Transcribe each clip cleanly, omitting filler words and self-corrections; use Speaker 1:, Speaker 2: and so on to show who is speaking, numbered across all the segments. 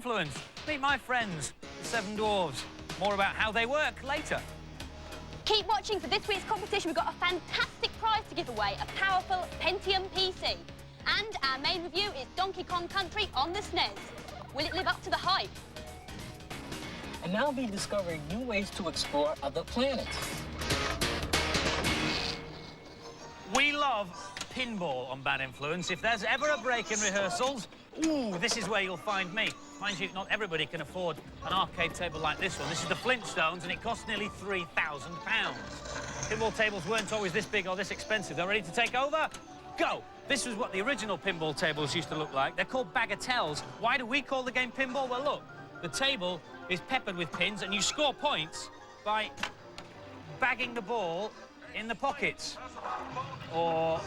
Speaker 1: Influence. Meet my friends, the Seven Dwarves. More about how they work later.
Speaker 2: Keep watching for this week's competition. We've got a fantastic prize to give away, a powerful Pentium PC. And our main review is Donkey Kong Country on the SNES. Will it live up to the hype?
Speaker 3: And now be discovering new ways to explore other planets.
Speaker 1: We love pinball on Bad Influence. If there's ever a break in rehearsals, ooh, this is where you'll find me. Mind you, not everybody can afford an arcade table like this one. This is the Flintstones, and it costs nearly £3,000. Pinball tables weren't always this big or this expensive. They're ready to take over? Go! This was what the original pinball tables used to look like. They're called bagatelles. Why do we call the game pinball? Well, look, the table is peppered with pins, and you score points by bagging the ball in the pockets. Or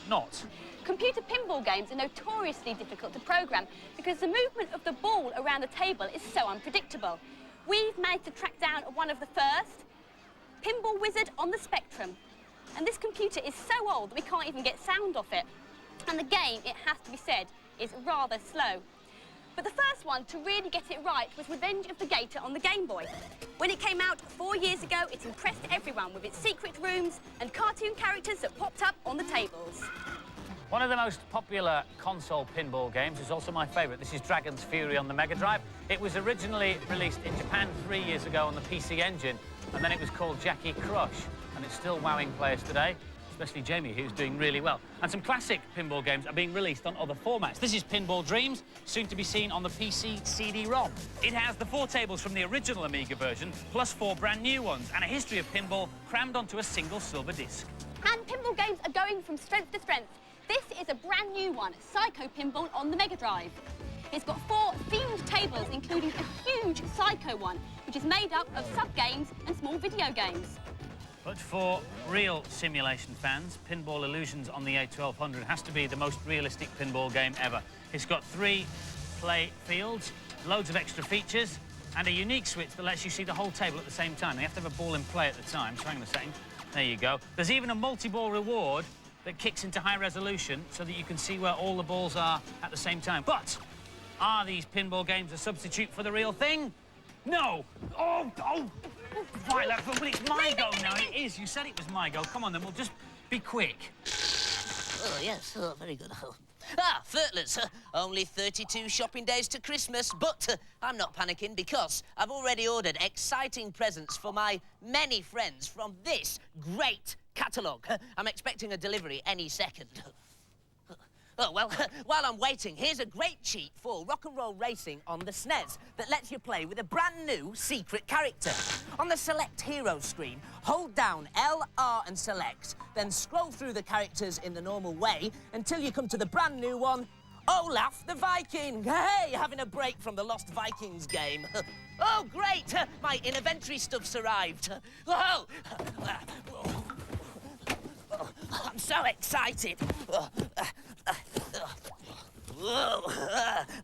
Speaker 1: not.
Speaker 2: Computer pinball games are notoriously difficult to program because the movement of the ball around the table is so unpredictable. We've managed to track down one of the first, Pinball Wizard on the Spectrum. And this computer is so old that we can't even get sound off it. And the game, it has to be said, is rather slow. But the first one to really get it right was Revenge of the Gator on the Game Boy. When it came out 4 years ago, it impressed everyone with its secret rooms and cartoon characters that popped up on the tables.
Speaker 1: One of the most popular console pinball games is also my favourite. This is Dragon's Fury on the Mega Drive. It was originally released in Japan 3 years ago on the PC Engine, and then it was called Jackie Crush, and it's still wowing players today, especially Jamie, who's doing really well. And some classic pinball games are being released on other formats. This is Pinball Dreams, soon to be seen on the PC CD-ROM. It has the 4 tables from the original Amiga version, plus 4 brand new ones, and a history of pinball crammed onto a single silver disc.
Speaker 2: And pinball games are going from strength to strength. This is a brand new one, Psycho Pinball on the Mega Drive. It's got 4 themed tables, including a huge Psycho one, which is made up of sub-games and small video games.
Speaker 1: But for real simulation fans, Pinball Illusions on the A1200 has to be the most realistic pinball game ever. It's got 3 play fields, loads of extra features, and a unique switch that lets you see the whole table at the same time. You have to have a ball in play at the time, so hang on a second. There you go. There's even a multi-ball reward that kicks into high resolution so that you can see where all the balls are at the same time. But are these pinball games a substitute for the real thing? No! Oh! Violet, but it's my go now. It is. You said it was my go. Come on, then. We'll just be quick.
Speaker 4: Oh, yes. Oh, very good. Furtlers. Only 32 shopping days to Christmas, but I'm not panicking because I've already ordered exciting presents for my many friends from this great catalogue. I'm expecting a delivery any second. Oh, well, while I'm waiting, here's a great cheat for rock and roll racing on the SNES that lets you play with a brand new secret character. On the Select Hero screen, hold down L, R and Select, then scroll through the characters in the normal way until you come to the brand new one, Olaf the Viking. Hey, having a break from the Lost Vikings game. Oh, great, my inventory stuff's arrived. Oh, I'm so excited.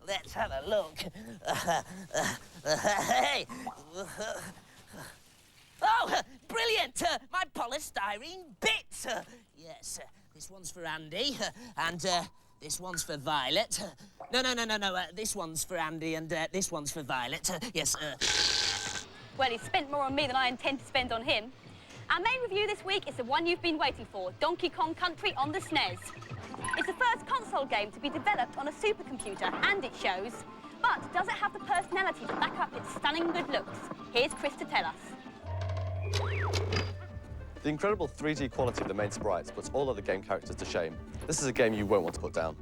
Speaker 4: Let's have a look. Hey. Oh, brilliant! My polystyrene bits. Yes, this one's for Andy, and this one's for Violet. No. This one's for Andy, and this one's for Violet. Yes.
Speaker 2: Well, he's spent more on me than I intend to spend on him. Our main review this week is the one you've been waiting for, Donkey Kong Country on the SNES. It's the first console game to be developed on a supercomputer, and it shows. But does it have the personality to back up its stunning good looks? Here's Chris to tell us.
Speaker 5: The incredible 3D quality of the main sprites puts all other game characters to shame. This is a game you won't want to put down.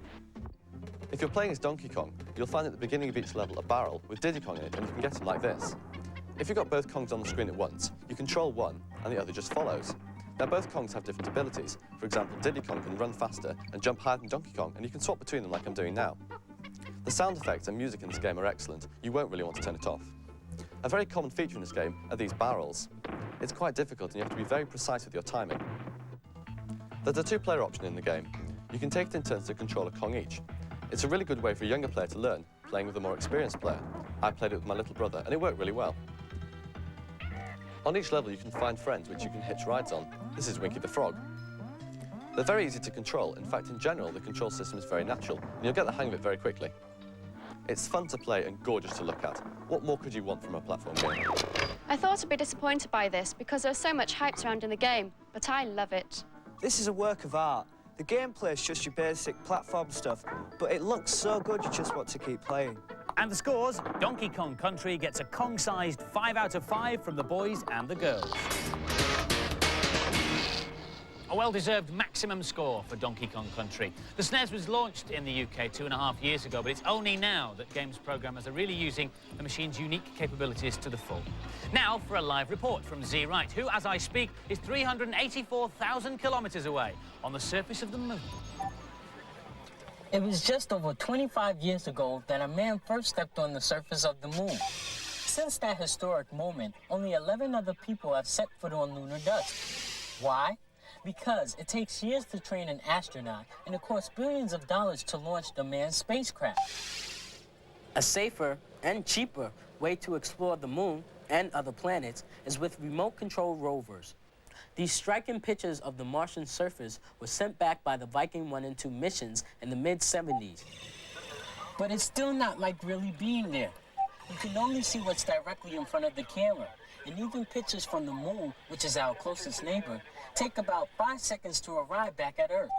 Speaker 5: If you're playing as Donkey Kong, you'll find at the beginning of each level a barrel with Diddy Kong in it, and you can get him like this. If you've got both Kongs on the screen at once, you control one, and the other just follows. Now, both Kongs have different abilities. For example, Diddy Kong can run faster and jump higher than Donkey Kong, and you can swap between them like I'm doing now. The sound effects and music in this game are excellent. You won't really want to turn it off. A very common feature in this game are these barrels. It's quite difficult, and you have to be very precise with your timing. There's a 2-player option in the game. You can take it in turns to control a Kong each. It's a really good way for a younger player to learn, playing with a more experienced player. I played it with my little brother, and it worked really well. On each level, you can find friends which you can hitch rides on. This is Winky the Frog. They're very easy to control. In fact, in general, the control system is very natural, and you'll get the hang of it very quickly. It's fun to play and gorgeous to look at. What more could you want from a platform game?
Speaker 6: I thought I'd be disappointed by this because there was so much hype surrounding the game, but I love it.
Speaker 7: This is a work of art. The gameplay is just your basic platform stuff, but it looks so good you just want to keep playing.
Speaker 1: And the scores, Donkey Kong Country gets a Kong-sized 5 out of 5 from the boys and the girls. A well-deserved maximum score for Donkey Kong Country. The SNES was launched in the UK 2.5 years ago, but it's only now that games programmers are really using the machine's unique capabilities to the full. Now for a live report from Z Wright, who, as I speak, is 384,000 kilometres away on the surface of the moon.
Speaker 3: It was just over 25 years ago that a man first stepped on the surface of the moon. Since that historic moment, only 11 other people have set foot on lunar dust. Why? Because it takes years to train an astronaut, and it costs billions of dollars to launch the manned spacecraft. A safer and cheaper way to explore the moon and other planets is with remote-control rovers. These striking pictures of the Martian surface were sent back by the Viking 1 and 2 missions in the mid-70s. But it's still not like really being there. You can only see what's directly in front of the camera, and even pictures from the moon, which is our closest neighbor, take about 5 seconds to arrive back at Earth.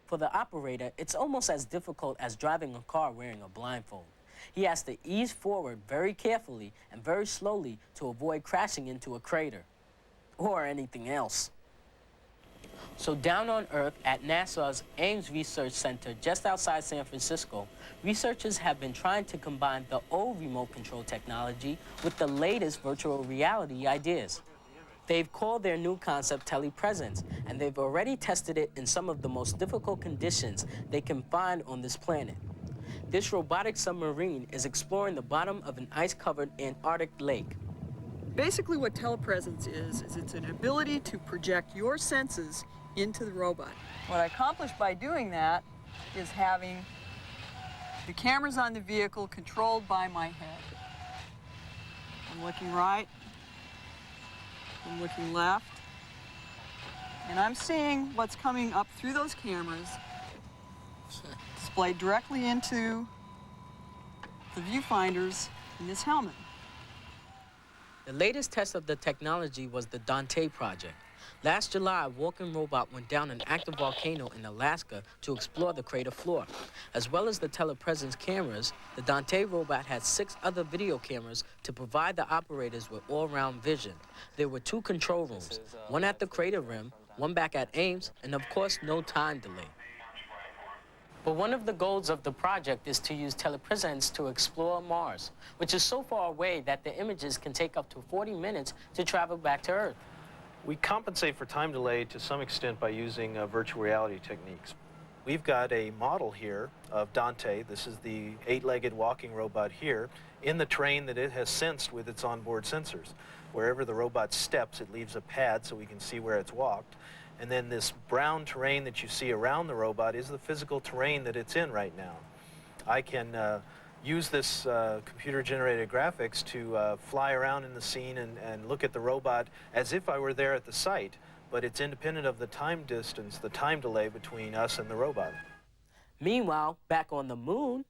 Speaker 3: For the operator, it's almost as difficult as driving a car wearing a blindfold. He has to ease forward very carefully and very slowly to avoid crashing into a crater or anything else. So down on Earth at NASA's Ames Research Center just outside San Francisco, researchers have been trying to combine the old remote control technology with the latest virtual reality ideas. They've called their new concept Telepresence, and they've already tested it in some of the most difficult conditions they can find on this planet. This robotic submarine is exploring the bottom of an ice-covered Antarctic lake.
Speaker 8: Basically what telepresence is it's an ability to project your senses into the robot. What I accomplished by doing that is having the cameras on the vehicle controlled by my head. I'm looking right, I'm looking left, and I'm seeing what's coming up through those cameras, displayed directly into the viewfinders in this helmet.
Speaker 3: The latest test of the technology was the Dante project. Last July, a walking robot went down an active volcano in Alaska to explore the crater floor. As well as the telepresence cameras, the Dante robot had 6 other video cameras to provide the operators with all-round vision. There were 2 control rooms, one at the crater rim, one back at Ames, and of course, no time delay. But one of the goals of the project is to use telepresence to explore Mars, which is so far away that the images can take up to 40 minutes to travel back to Earth.
Speaker 9: We compensate for time delay to some extent by using virtual reality techniques. We've got a model here of Dante. This is the 8-legged walking robot here in the terrain that it has sensed with its onboard sensors. Wherever the robot steps, it leaves a pad so we can see where it's walked. And then this brown terrain that you see around the robot is the physical terrain that it's in right now. I can use this computer-generated graphics to fly around in the scene and look at the robot as if I were there at the site, but it's independent of the time distance, the time delay between us and the robot.
Speaker 3: Meanwhile, back on the moon,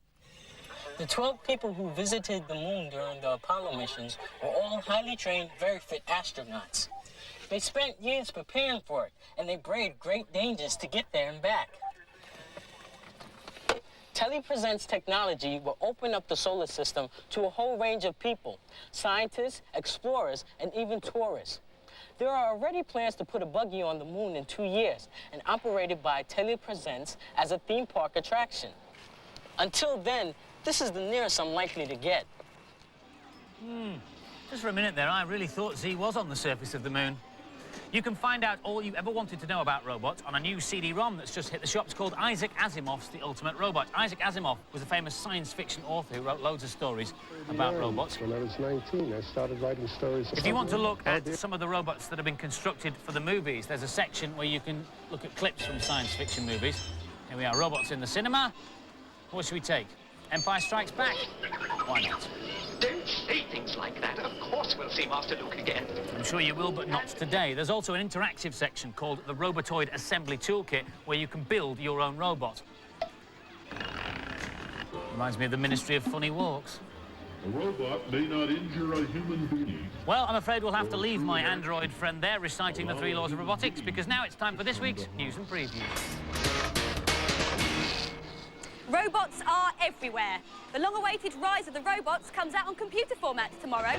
Speaker 3: the 12 people who visited the moon during the Apollo missions were all highly trained, very fit astronauts. They spent years preparing for it, and they braved great dangers to get there and back. Telepresence technology will open up the solar system to a whole range of people, scientists, explorers, and even tourists. There are already plans to put a buggy on the moon in 2 years and operated by Telepresence as a theme park attraction. Until then, this is the nearest I'm likely to get.
Speaker 1: Just for a minute there, I really thought Z was on the surface of the moon. You can find out all you ever wanted to know about robots on a new CD-ROM that's just hit the shops called Isaac Asimov's The Ultimate Robot. Isaac Asimov was a famous science fiction author who wrote loads of stories about robots.
Speaker 10: When I was 19, I started writing stories.
Speaker 1: If you want to look at some of the robots that have been constructed for the movies, there's a section where you can look at clips from science fiction movies. Here we are, robots in the cinema. What should we take? Empire Strikes Back? Why not?
Speaker 11: Don't say things like that. Of course we'll see Master Luke again.
Speaker 1: I'm sure you will, but not today. There's also an interactive section called the Robotoid Assembly Toolkit, where you can build your own robot. You Reminds me of the Ministry of Funny Walks.
Speaker 10: A robot may not injure a human being.
Speaker 1: Well, I'm afraid we'll have to leave my android friend there reciting the 3 laws of robotics, because now it's time for this week's News and Preview.
Speaker 2: Robots are everywhere. The long-awaited Rise of the Robots comes out on computer format tomorrow.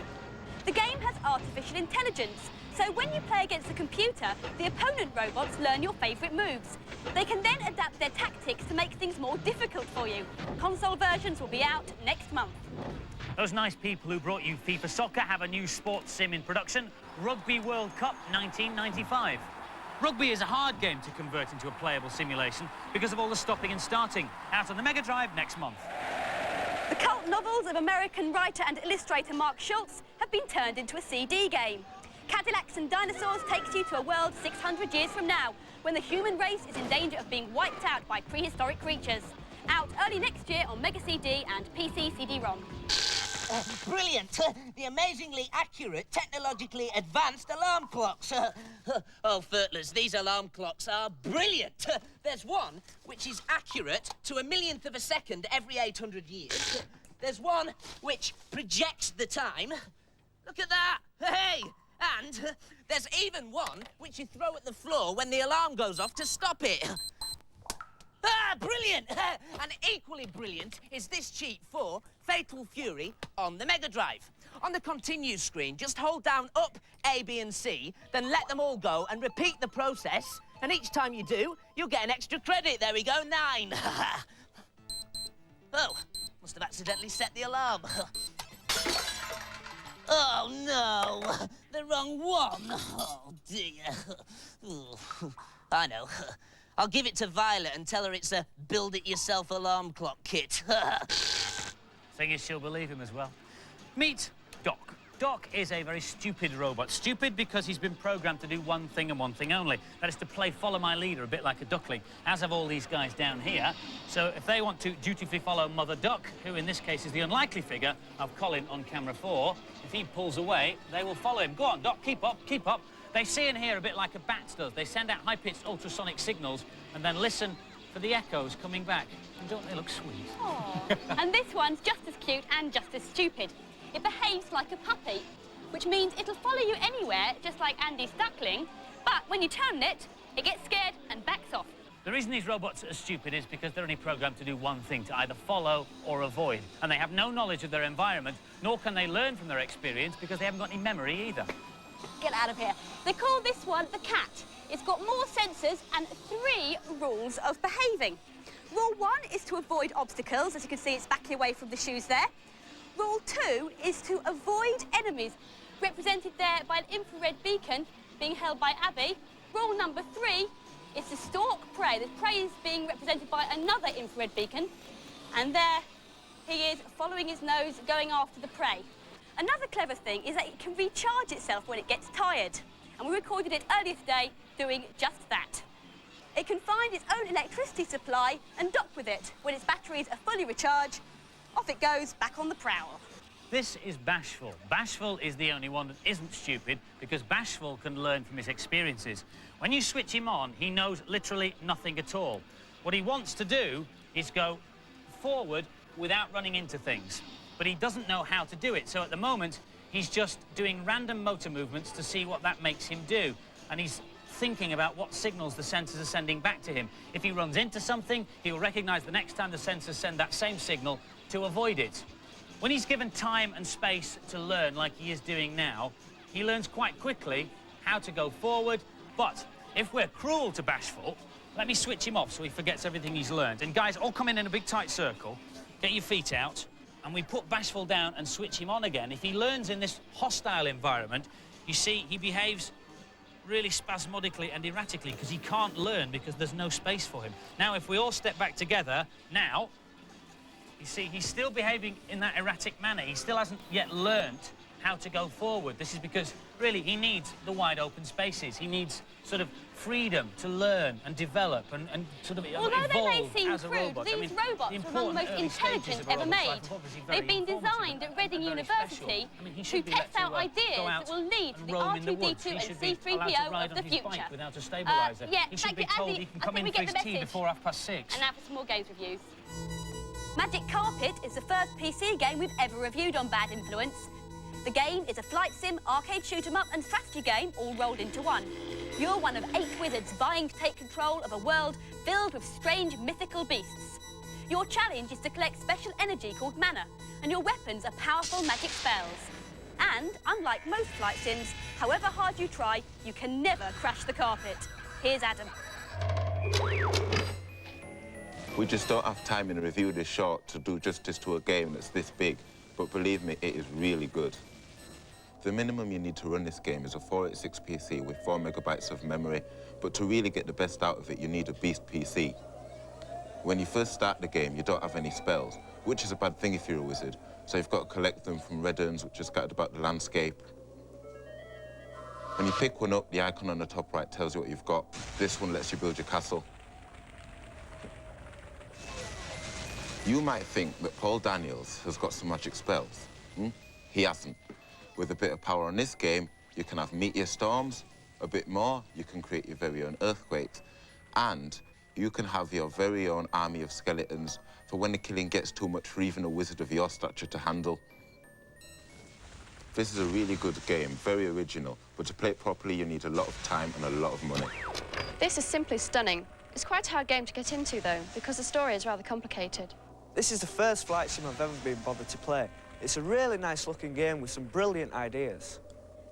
Speaker 2: The game has artificial intelligence, so when you play against a computer, the opponent robots learn your favourite moves. They can then adapt their tactics to make things more difficult for you. Console versions will be out next month.
Speaker 1: Those nice people who brought you FIFA Soccer have a new sports sim in production, Rugby World Cup 1995. Rugby is a hard game to convert into a playable simulation because of all the stopping and starting. Out on the Mega Drive next month.
Speaker 2: The cult novels of American writer and illustrator Mark Schultz have been turned into a CD game. Cadillacs and Dinosaurs takes you to a world 600 years from now, when the human race is in danger of being wiped out by prehistoric creatures. Out early next year on Mega CD and PC CD-ROM.
Speaker 4: Brilliant! The amazingly accurate, technologically advanced alarm clocks. Oh, Furtlers, these alarm clocks are brilliant. There's one which is accurate to 1/millionth of a second every 800 years. There's one which projects the time. Look at that! Hey! And there's even one which you throw at the floor when the alarm goes off to stop it. Ah, brilliant! And equally brilliant is this cheat for Fatal Fury on the Mega Drive. On the continue screen, just hold down up A, B and C, then let them all go and repeat the process. And each time you do, you'll get an extra credit. There we go, 9. Oh, must have accidentally set the alarm. Oh, no, the wrong one. Oh, dear. I know. I'll give it to Violet and tell her it's a build-it-yourself alarm clock kit.
Speaker 1: Thing is, she'll believe him as well. Meet Doc. Doc is a very stupid robot. Stupid because he's been programmed to do one thing and one thing only. That is to play Follow My Leader, a bit like a duckling, as have all these guys down here. So if they want to dutifully follow Mother Duck, who in this case is the unlikely figure of Colin on camera 4, if he pulls away, they will follow him. Go on, Doc, keep up, keep up. They see and hear a bit like a bat does. They send out high-pitched ultrasonic signals and then listen for the echoes coming back. And don't they look sweet?
Speaker 2: Aww. And this one's just as cute and just as stupid. It behaves like a puppy, which means it'll follow you anywhere, just like Andy's duckling, but when you turn it, it gets scared and backs off.
Speaker 1: The reason these robots are stupid is because they're only programmed to do one thing, to either follow or avoid. And they have no knowledge of their environment, nor can they learn from their experience because they haven't got any memory either.
Speaker 2: Get out of here. They call this one the cat. It's got more sensors and 3 rules of behaving. Rule 1 is to avoid obstacles. As you can see, it's backing away from the shoes there. Rule 2 is to avoid enemies, represented there by an infrared beacon being held by Abby. Rule number 3 is to stalk prey. The prey is being represented by another infrared beacon. And there he is, following his nose, going after the prey. Another clever thing is that it can recharge itself when it gets tired. And we recorded it earlier today doing just that. It can find its own electricity supply and dock with it. When its batteries are fully recharged, off it goes back on the prowl.
Speaker 1: This is Bashful. Bashful is the only one that isn't stupid because Bashful can learn from his experiences. When you switch him on, he knows literally nothing at all. What he wants to do is go forward without running into things. But he doesn't know how to do it. So at the moment, he's just doing random motor movements to see what that makes him do. And he's thinking about what signals the sensors are sending back to him. If he runs into something, he'll recognise the next time the sensors send that same signal to avoid it. When he's given time and space to learn like he is doing now, he learns quite quickly how to go forward. But if we're cruel to Bashful, let me switch him off so he forgets everything he's learned. And guys, all come in a big tight circle, get your feet out, and we put Bashful down and switch him on again. If he learns in this hostile environment, you see he behaves really spasmodically and erratically because he can't learn because there's no space for him. Now, if we all step back together, now, you see, he's still behaving in that erratic manner. He still hasn't yet learnt how to go forward. This is because, really, he needs the wide open spaces. He needs sort of freedom to learn and develop and sort of evolve
Speaker 2: Although they may seem
Speaker 1: as a
Speaker 2: crude,
Speaker 1: robot.
Speaker 2: these robots are among the most intelligent ever made. They've been designed at Reading University to test out ideas that will lead to the R2-D2 and C3PO of the future.
Speaker 1: Without a stabiliser.
Speaker 2: Yeah,
Speaker 1: He should
Speaker 2: thank
Speaker 1: be
Speaker 2: you,
Speaker 1: told
Speaker 2: Andy.
Speaker 1: he can
Speaker 2: I
Speaker 1: come
Speaker 2: think
Speaker 1: in
Speaker 2: we
Speaker 1: for
Speaker 2: get
Speaker 1: his
Speaker 2: the
Speaker 1: tea
Speaker 2: message.
Speaker 1: before 6:30.
Speaker 2: And now for some more games reviews. Magic Carpet is the first PC game we've ever reviewed on Bad Influence. The game is a flight sim, arcade shoot-'em-up and strategy game all rolled into one. You're one of 8 wizards vying to take control of a world filled with strange mythical beasts. Your challenge is to collect special energy called mana, and your weapons are powerful magic spells. And, unlike most flight sims, however hard you try, you can never crash the carpet. Here's Adam.
Speaker 12: We just don't have time in a review this short to do justice to a game that's this big, but believe me, it is really good. The minimum you need to run this game is a 486 PC with 4 megabytes of memory, but to really get the best out of it, you need a beast PC. When you first start the game, you don't have any spells, which is a bad thing if you're a wizard, so you've got to collect them from red urns, which are scattered about the landscape. When you pick one up, the icon on the top right tells you what you've got. This one lets you build your castle. You might think that Paul Daniels has got some magic spells. He hasn't. With a bit of power on this game, you can have meteor storms. A bit more, you can create your very own earthquakes. And you can have your very own army of skeletons for when the killing gets too much for even a wizard of your stature to handle. This is a really good game, very original, but to play it properly, you need a lot of time and a lot of money.
Speaker 6: This is simply stunning. It's quite a hard game to get into, though, because the story is rather complicated.
Speaker 7: This is the first flight sim I've ever been bothered to play. It's a really nice-looking game with some brilliant ideas.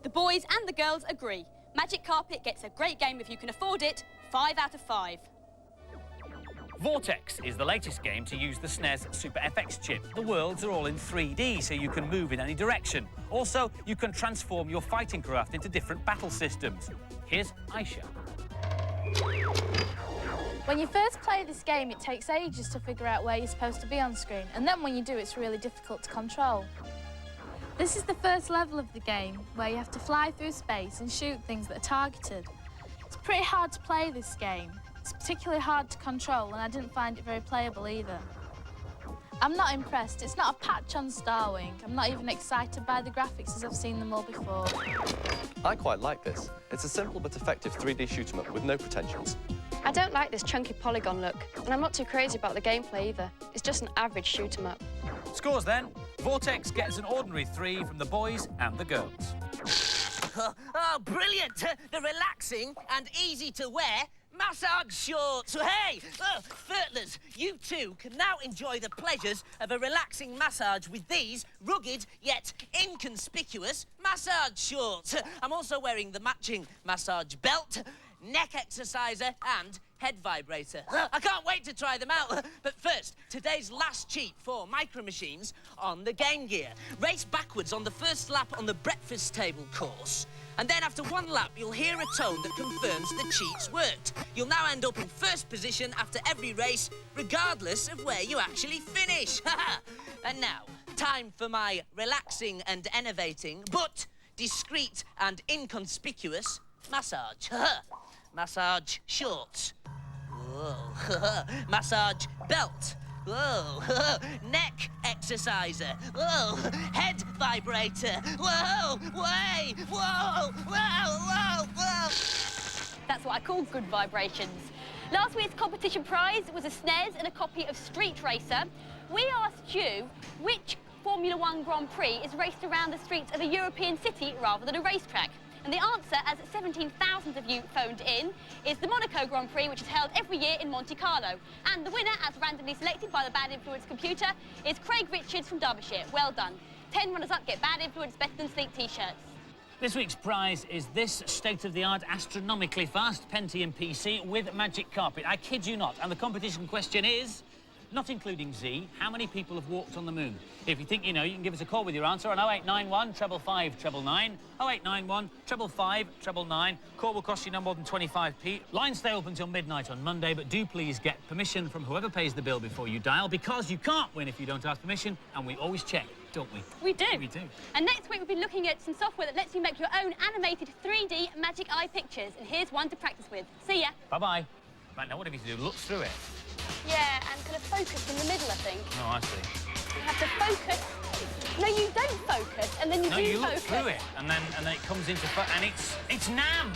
Speaker 2: The boys and the girls agree. Magic Carpet gets a great game if you can afford it. 5 out of 5.
Speaker 1: Vortex is the latest game to use the SNES Super FX chip. The worlds are all in 3D, so you can move in any direction. Also, you can transform your fighting craft into different battle systems. Here's Aisha.
Speaker 13: When you first play this game, it takes ages to figure out where you're supposed to be on screen, and then when you do, it's really difficult to control. This is the first level of the game, where you have to fly through space and shoot things that are targeted. It's pretty hard to play this game. It's particularly hard to control, and I didn't find it very playable either. I'm not impressed. It's not a patch on Starwing. I'm not even excited by the graphics as I've seen them all before.
Speaker 5: I quite like this. It's a simple but effective 3D shoot-'em-up with no pretensions.
Speaker 6: I don't like this chunky polygon look, and I'm not too crazy about the gameplay either. It's just an average shoot-'em-up.
Speaker 1: Scores then. Vortex gets an ordinary 3 from the boys and the girls.
Speaker 4: Oh, brilliant! The relaxing and easy-to-wear massage shorts. Hey, Furtlers, you too can now enjoy the pleasures of a relaxing massage with these rugged yet inconspicuous massage shorts. I'm also wearing the matching massage belt, neck exerciser and head vibrator. I can't wait to try them out. But first, today's last cheat for Micro Machines on the Game Gear. Race backwards on the first lap on the breakfast table course. And then after one lap, you'll hear a tone that confirms the cheats worked. You'll now end up in first position after every race, regardless of where you actually finish. And now, time for my relaxing and enervating, but discreet and inconspicuous massage. Massage shorts. Whoa. Massage belt. Whoa. Neck exerciser. Whoa. Head vibrator. Whoa. Way. Whoa. Whoa. Whoa. Whoa.
Speaker 2: That's what I call good vibrations. Last week's competition prize was a SNES and a copy of Street Racer. We asked you which Formula 1 Grand Prix is raced around the streets of a European city rather than a racetrack. And the answer, as 17,000 of you phoned in, is the Monaco Grand Prix, which is held every year in Monte Carlo. And the winner, as randomly selected by the Bad Influence computer, is Craig Richards from Derbyshire. Well done. 10 runners-up get Bad Influence Better Than Sleep t-shirts.
Speaker 1: This week's prize is this state-of-the-art, astronomically fast Pentium PC with Magic Carpet. I kid you not. And the competition question is, not including Z, how many people have walked on the moon? If you think you know, you can give us a call with your answer on 0891 555 999, 0891 555 999. Call will cost you no more than 25p. Lines stay open until midnight on Monday, but do please get permission from whoever pays the bill before you dial, because you can't win if you don't ask permission, and we always check, don't we?
Speaker 2: We do.
Speaker 1: We do.
Speaker 2: And next week we'll be looking at some software that lets you make your own animated 3D Magic Eye pictures, and here's one to practice with. See ya.
Speaker 1: Bye-bye. Right, now what have you to do? Look through it.
Speaker 2: Yeah, and kind of focus in the middle, I think.
Speaker 1: Oh, I see.
Speaker 2: You have to focus. No, you don't focus, and then you do
Speaker 1: focus. No, you
Speaker 2: focus.
Speaker 1: look through it, and then it comes into and it's NAM.